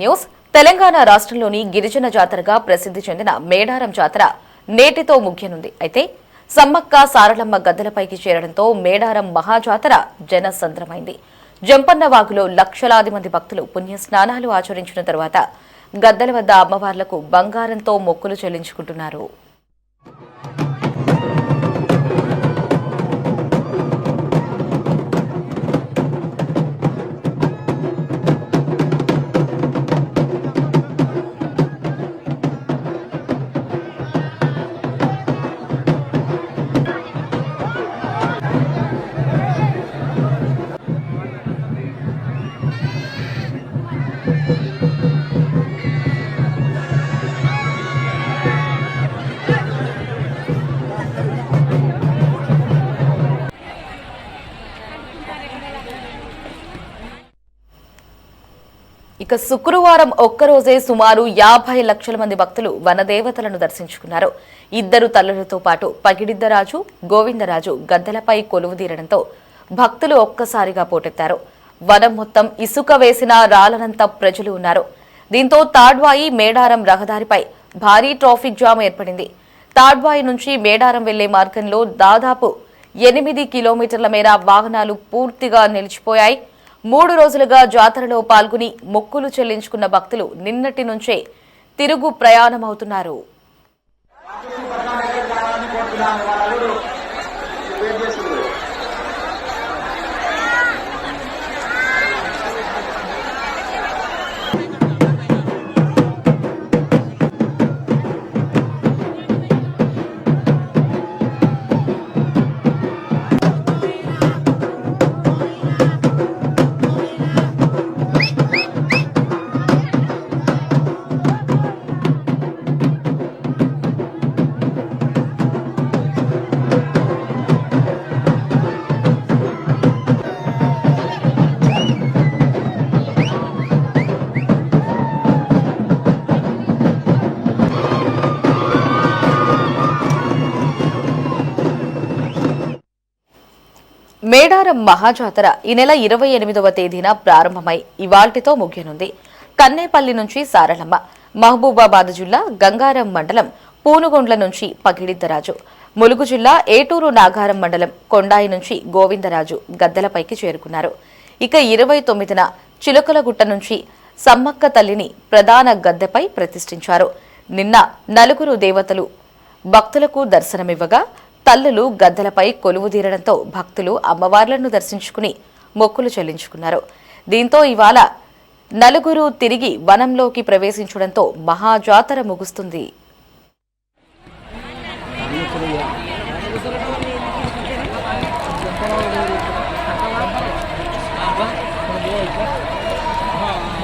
News Telangana రాష్ట్రంలోని గిరిజన జాతరగా ప్రసిద్ధి చెందిన మేడారం జాతర నేటితో ముగియనుంది. అయితే సమ్మక్క సారలమ్మ గద్దెలపైకి చేరడంతో మేడారం మహాజాతర జనసంద్రమైంది. జంపన్న వాగులో లక్షలాది మంది భక్తులు పుణ్యస్నానాలు ఆచరించిన తర్వాత గద్దెల వద్ద అమ్మవార్లకు బంగారంతో మొక్కులు చెల్లించుకుంటున్నారు. ఇక శుక్రవారం ఒక్కరోజే సుమారు 50 లక్షల మంది భక్తులు వనదేవతలను దర్శించుకున్నారు. ఇద్దరు తల్లులతో పాటు పగిడిద్దరాజు, గోవిందరాజు గద్దెలపై కొలువుదీరడంతో భక్తులు ఒక్కసారిగా పోటెత్తారు. వనం మొత్తం ఇసుక వేసిన రాలనంత ప్రజలు ఉన్నారు. దీంతో తాడ్వాయి మేడారం రహదారిపై భారీ ట్రాఫిక్ జామ్ ఏర్పడింది. తాడ్వాయి నుంచి మేడారం వెళ్లే మార్గంలో దాదాపు 8 కిలోమీటర్ల మేర వాహనాలు పూర్తిగా నిలిచిపోయాయి. 3 రోజులుగా జాతరలో పాల్గొని మొక్కులు చెల్లించుకున్న భక్తులు నిన్నటి నుంచే తిరుగు ప్రయాణమవుతున్నారు. మేడారం మహాజాతర ఈ నెల 28వ తేదీన ప్రారంభమై ఇవాల్టితో ముగియనుంది. కన్నేపల్లి నుంచి సారలమ్మ, మహబూబాబాద్ జిల్లా గంగారం మండలం పూనుగొండ్ల నుంచి పగిడిద్దరాజు, ములుగు జిల్లా ఏటూరు నాగారం మండలం కొండాయి నుంచి గోవిందరాజు గద్దెలపైకి చేరుకున్నారు. ఇక 29న చిలుకలగుట్ట నుంచి సమ్మక్క తల్లిని ప్రధాన గద్దెపై ప్రతిష్ఠించారు. నిన్న 4 దేవతలు భక్తులకు దర్శనమివ్వగా తల్లులు గద్దెలపై కొలువుదీరడంతో భక్తులు అమ్మవార్లను దర్శించుకుని మొక్కులు చెల్లించుకున్నారు. దీంతో ఇవాళ 4 తిరిగి వనంలోకి ప్రవేశించడంతో మహాజాతర ముగుస్తుంది.